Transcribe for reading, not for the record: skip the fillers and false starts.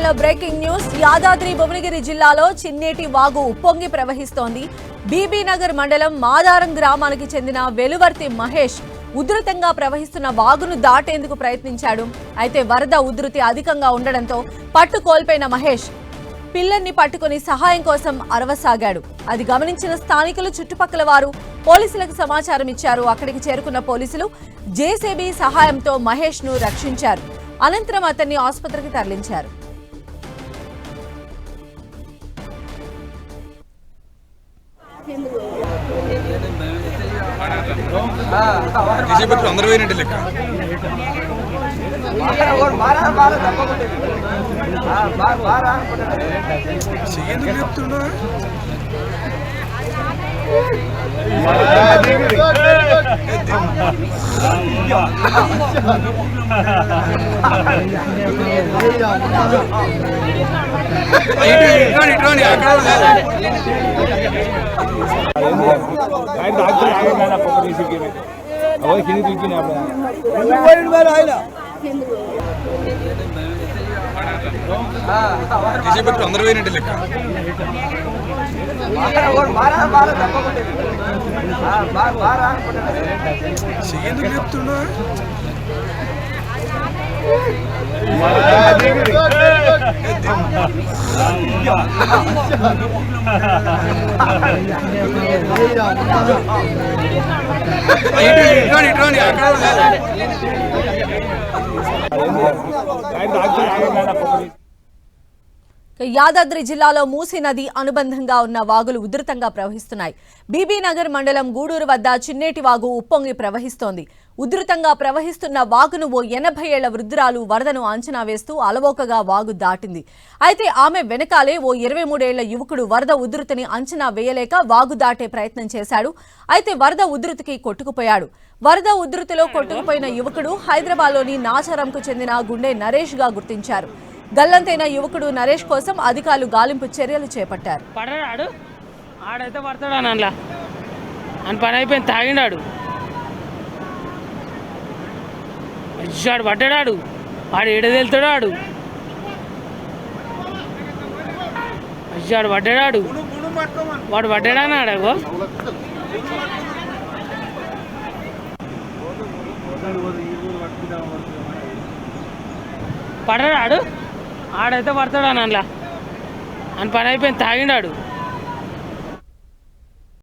బులెటిన్లో breaking news. Yadadri Bhuvanagiri జిల్లాలో చిన్నేటి వాగు ఉప్పొంగి ప్రవహిస్తోంది. బీబీ నగర్ మండలం మాదారం గ్రామానికి చెందిన వెలువర్తి మహేష్ ఉధృతంగా ప్రవహిస్తున్న వాగును దాటేందుకు ప్రయత్నించాడు. అయితే వరద ఉధృతి అధికంగా ఉండడంతో పట్టు కోల్పోయిన మహేష్ పిల్లల్ని పట్టుకుని సహాయం కోసం అరవసాగాడు. అది గమనించిన స్థానికులు, చుట్టుపక్కల వారు పోలీసులకు సమాచారం ఇచ్చారు. అక్కడికి చేరుకున్న పోలీసులు జేసీబీ సహాయంతో మహేష్ ను రక్షించారు. అనంతరం అతన్ని ఆసుపత్రికి తరలించారు. అందరూ పోయినట్టు లెక్క ఎందుకు చెప్తున్నా యాదాద్రి జిల్లాలో మూసీ నది అనుబంధంగా ఉన్న వాగులు ఉధృతంగా ప్రవహిస్తున్నాయి. బీబీ నగర్ మండలం గూడూరు వద్ద చిన్నేటి వాగు ఉప్పొంగి ప్రవహిస్తోంది. ఉధృతంగా ప్రవహిస్తున్న వాగును ఓ 80 ఏళ్ల వృద్ధురాలు వరదను అంచనా వేస్తూ అలవోకగా వాగు దాటింది. అయితే ఆమె వెనకాలే ఓ 23 ఏళ్ల యువకుడు వరద ఉధృతిని అంచనా వేయలేక వాగు దాటే ప్రయత్నం చేశాడు. అయితే వరద ఉధృతికి కొట్టుకుపోయాడు. వరద ఉధృతిలో కొట్టుకుపోయిన యువకుడు హైదరాబాద్లోని నాచారంకు చెందిన గుండె నరేష్ గా గుర్తించారు. గల్లంతైన యువకుడు నరేష్ కోసం అధికారులు గాలింపు చర్యలు చేపట్టారు. పడరాడు ఆడైతే పడతాడు అని అందులో అని పని అయిపోయింది. తాగిండాడు, ఆడు పడ్డాడు, ఆడు ఏడదెళ్తాడు, ఆడు పడ్డాడు, వాడు పడ్డాడా అన్నాడు. పడరాడు ఆడైతే పడతాడు అని అందులో అని పని అయిపోయింది. తాగిండాడు,